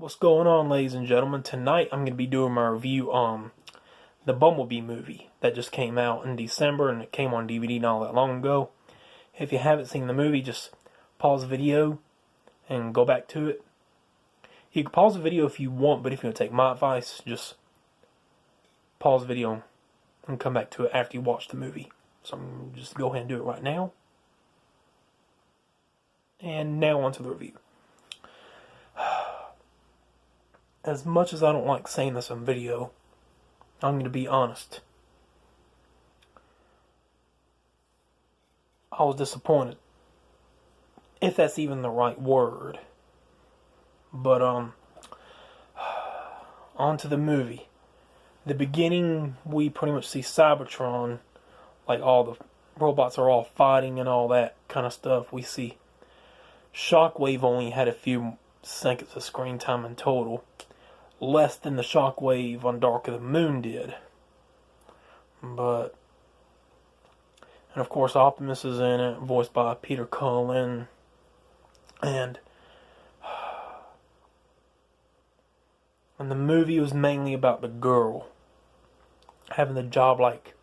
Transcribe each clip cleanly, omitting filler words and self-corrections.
What's going on, ladies and gentlemen? Tonight I'm going to be doing my review on the Bumblebee movie that just came out in December, and it came on DVD not that long ago. If you haven't seen the movie, just pause the video and go back to it. You can pause the video if you want, but if you're going to take my advice, just pause the video and come back to it after you watch the movie. So I'm going to just go ahead and do it right now. And now on to the review. As much as I don't like saying this on video, I'm going to be honest. I was disappointed. If that's even the right word. But, on to the movie. The beginning, we pretty much see Cybertron, like all the robots are all fighting and all that kind of stuff. We see Shockwave only had a few seconds of screen time in total. Less than the Shockwave on Dark of the Moon did. But, and of course Optimus is in it, voiced by Peter Cullen. And the movie was mainly about the girl having the job, like,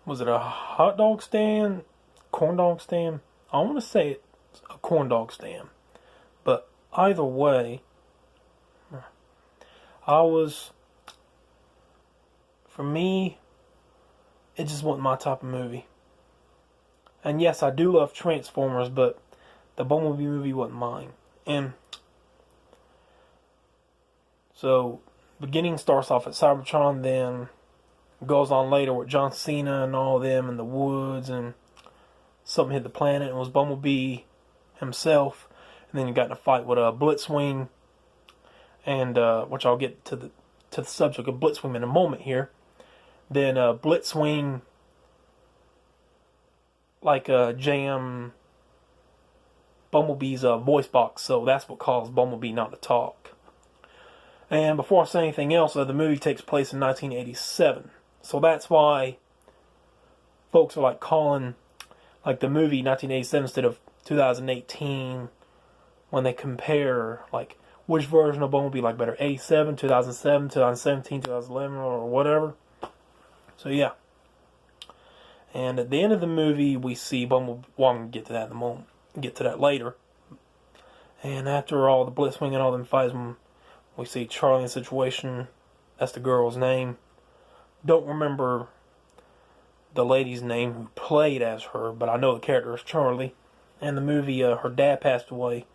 was it a hot dog stand? Corn dog stand? I want to say it's a corn dog stand. But either way, for me, it just wasn't my type of movie. And yes, I do love Transformers, but the Bumblebee movie wasn't mine. And so, beginning starts off at Cybertron, then goes on later with John Cena and all them in the woods, and something hit the planet, and it was Bumblebee himself. And then you got in a fight with a Blitzwing, and which I'll get to the subject of Blitzwing in a moment here. Then Blitzwing, like jam Bumblebee's voice box, so that's what caused Bumblebee not to talk. And before I say anything else, the movie takes place in 1987, so that's why folks are like calling like the movie 1987 instead of 2018 when they compare like which version of Bumblebee like better, 87, 2007, 2017, 2011, or whatever. So yeah. And at the end of the movie, we see Bumblebee. Well, I'm gonna get to that in a moment. Get to that later. And after all the Blitzwing and all them fights, we see Charlie in a situation. That's the girl's name. Don't remember the lady's name who played as her, but I know the character is Charlie. And the movie, her dad passed away,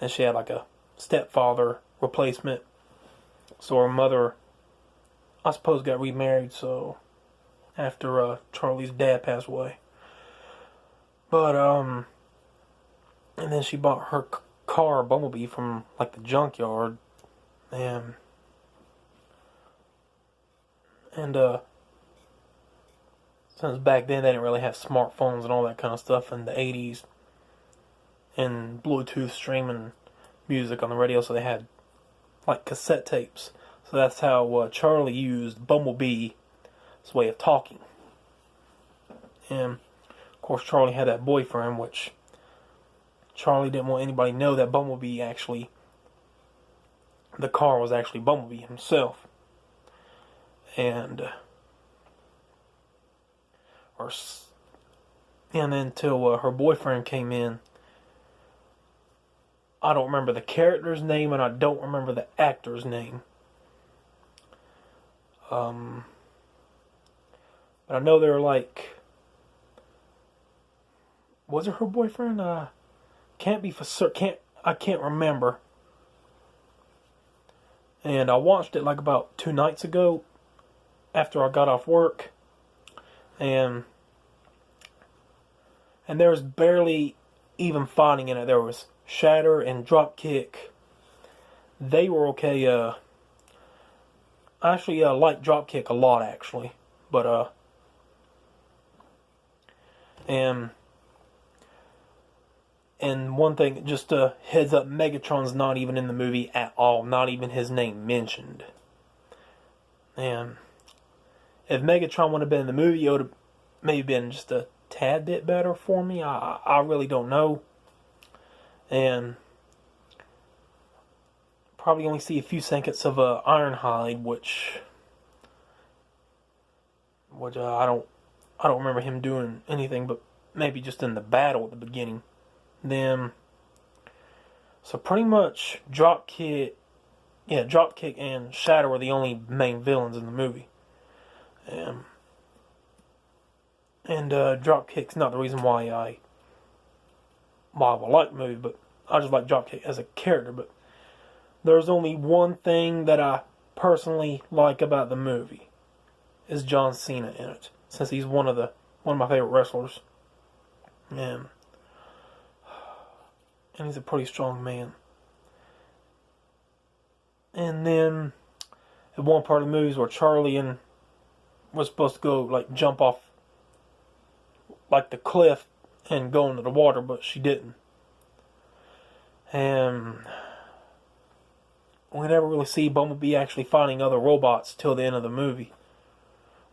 and she had like a stepfather replacement. So her mother, I suppose, got remarried. So after Charlie's dad passed away, but and then she bought her car Bumblebee from like the junkyard, and since back then they didn't really have smartphones and all that kind of stuff in the 80s, and Bluetooth streaming music on the radio, so they had like cassette tapes. So that's how Charlie used Bumblebee's way of talking. And of course Charlie had that boyfriend, which Charlie didn't want anybody to know that Bumblebee actually, the car was actually Bumblebee himself. And then until her boyfriend came in. I don't remember the character's name, and I don't remember the actor's name. But I know they're like, was it her boyfriend? Can't be for certain. I can't remember. And I watched it like about 2 nights ago, after I got off work, and there was barely even fighting in it. There was Shatter and Dropkick. They were okay. I actually like Dropkick a lot, actually. But and one thing, just a heads up, Megatron's not even in the movie at all. Not even his name mentioned. And if Megatron would have been in the movie, it would have maybe been just a tad bit better for me. I really don't know. probably only see a few seconds of Ironhide, which I don't remember him doing anything, but maybe just in the battle at the beginning. Then, so pretty much Dropkick and Shadow are the only main villains in the movie. And Dropkick's not the reason why I like the movie, but I just like Dropkick as a character. But there's only one thing that I personally like about the movie, is John Cena in it, since he's one of my favorite wrestlers, and he's a pretty strong man. And then at one part of the movie where Charlie was supposed to go like jump off like the cliff and go into the water, but she didn't. And we never really see Bumblebee actually fighting other robots till the end of the movie,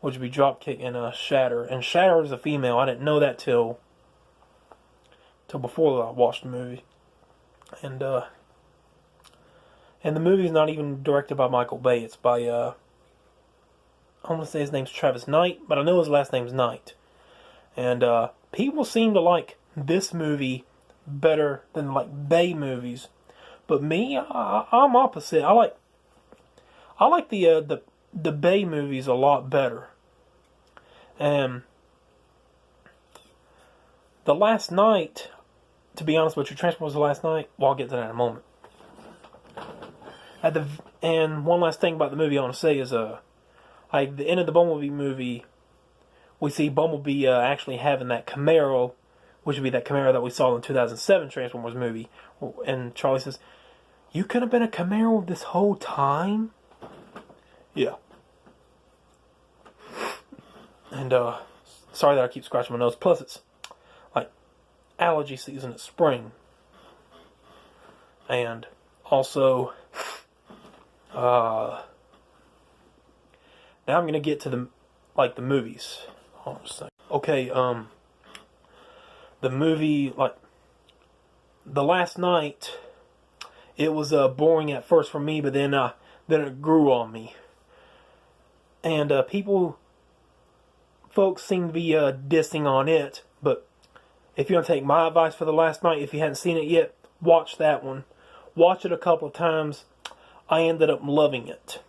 which would be Dropkick and Shatter. And Shatter is a female. I didn't know that till before I watched the movie. And the movie is not even directed by Michael Bay. It's by I want to say his name's Travis Knight, but I know his last name's Knight. And people seem to like this movie better than like Bay movies, but me, I'm opposite. I like the Bay movies a lot better. And the Last Night, to be honest with you, Transformers: The Last Night. Well, I'll get to that in a moment. And one last thing about the movie I want to say is like the end of the Bumblebee movie, we see Bumblebee actually having that Camaro, which would be that Camaro that we saw in the 2007 Transformers movie. And Charlie says, "You could have been a Camaro this whole time?" Yeah. And sorry that I keep scratching my nose. Plus, it's like allergy season. It's spring. And also, now I'm gonna get to the movies. Hold on a second. Okay, the movie, like The Last Night, it was boring at first for me, but then it grew on me. And folks seem to be dissing on it, but if you want to take my advice for The Last Night, if you hadn't seen it yet, watch that one. Watch it a couple of times. I ended up loving it.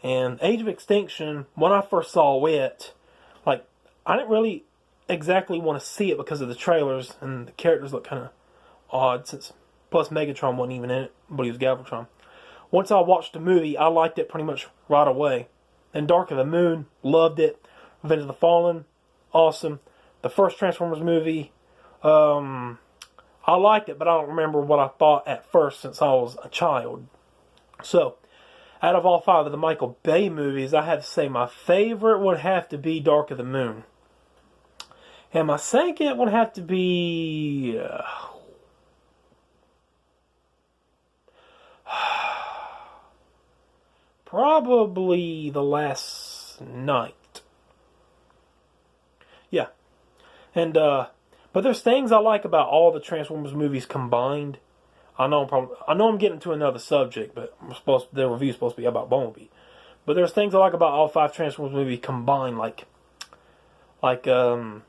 And Age of Extinction, when I first saw it, like, I didn't really exactly want to see it because of the trailers, and the characters look kind of odd, plus Megatron wasn't even in it, but he was Galvatron. Once I watched the movie, I liked it pretty much right away. And Dark of the Moon, loved it. Revenge of the Fallen, awesome. The first Transformers movie, I liked it, but I don't remember what I thought at first since I was a child. So, out of all five of the Michael Bay movies, I have to say my favorite would have to be Dark of the Moon. And my second would have to be probably The Last Night. Yeah. And but there's things I like about all the Transformers movies combined. I know I'm getting to another subject, but the review's supposed to be about Bumblebee. But there's things I like about all five Transformers movies combined, like Megatron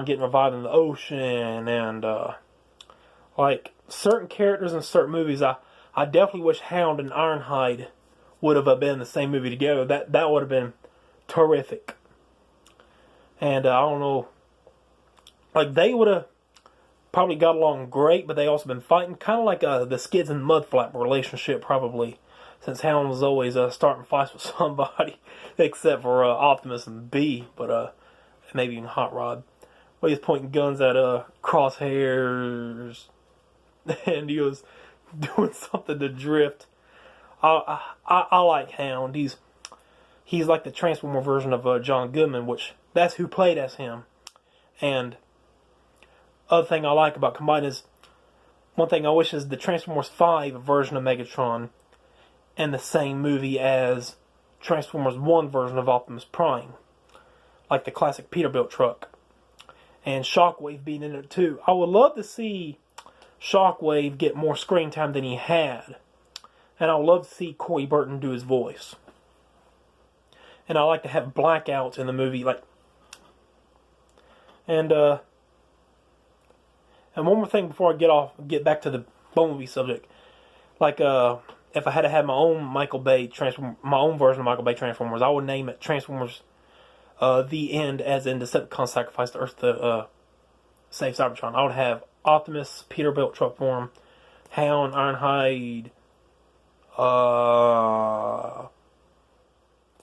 getting revived in the ocean, and like certain characters in certain movies. I definitely wish Hound and Ironhide would have been in the same movie together. That would have been terrific. And I don't know, like they would have probably got along great, but they also been fighting, kind of like the Skids and Mudflap relationship, probably, since Hound was always starting fights with somebody, except for Optimus and B, but maybe even Hot Rod. But he's pointing guns at Crosshairs, and he was doing something to Drift. I like Hound. He's like the Transformer version of John Goodman, which that's who played as him. And other thing I like about Combine is, one thing I wish is the Transformers 5 version of Megatron in the same movie as Transformers 1 version of Optimus Prime. Like the classic Peterbilt truck. And Shockwave being in it too. I would love to see Shockwave get more screen time than he had. And I would love to see Corey Burton do his voice. And I like to have blackouts in the movie, like. And one more thing before I get back to the Bumblebee subject. Like, if I had to have my own Michael Bay my own version of Michael Bay Transformers, I would name it Transformers The End, as in Decepticons sacrifice the Earth to save Cybertron. I would have Optimus, Peterbilt truck form, Hound, Ironhide,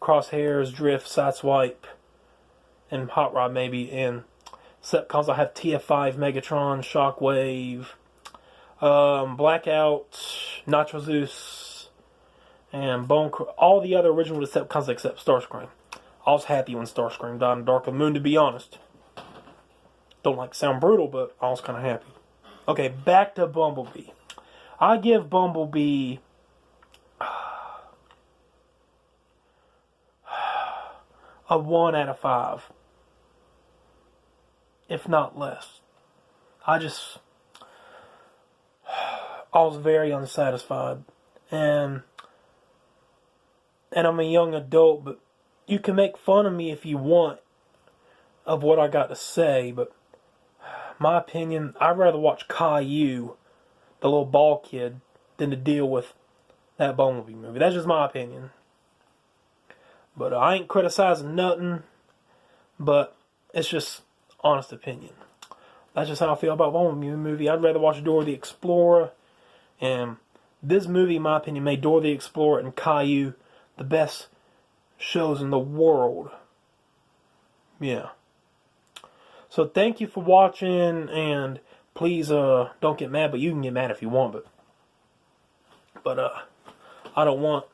Crosshairs, Drift, Sideswipe, and Hot Rod maybe. And Decepticons, I have TF5, Megatron, Shockwave, Blackout, Nacho Zeus, and all the other original Decepticons except Starscream. I was happy when Starscream died in Dark of the Moon, to be honest. Don't like to sound brutal, but I was kind of happy. Okay, back to Bumblebee. I give Bumblebee a 1 out of 5. If not less. I was very unsatisfied. And I'm a young adult, but you can make fun of me if you want of what I got to say, but my opinion, I'd rather watch Caillou, the little ball kid, than to deal with that Bumblebee movie. That's just my opinion. But I ain't criticizing nothing, but it's just honest opinion. That's just how I feel about Bumblebee movie. I'd rather watch Dora the Explorer, and this movie, in my opinion, made Dora the Explorer and Caillou the best shows in the world. Yeah. So thank you for watching, and please don't get mad, but you can get mad if you want, but I don't want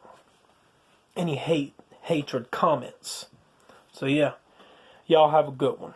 any hatred comments. So yeah, y'all have a good one.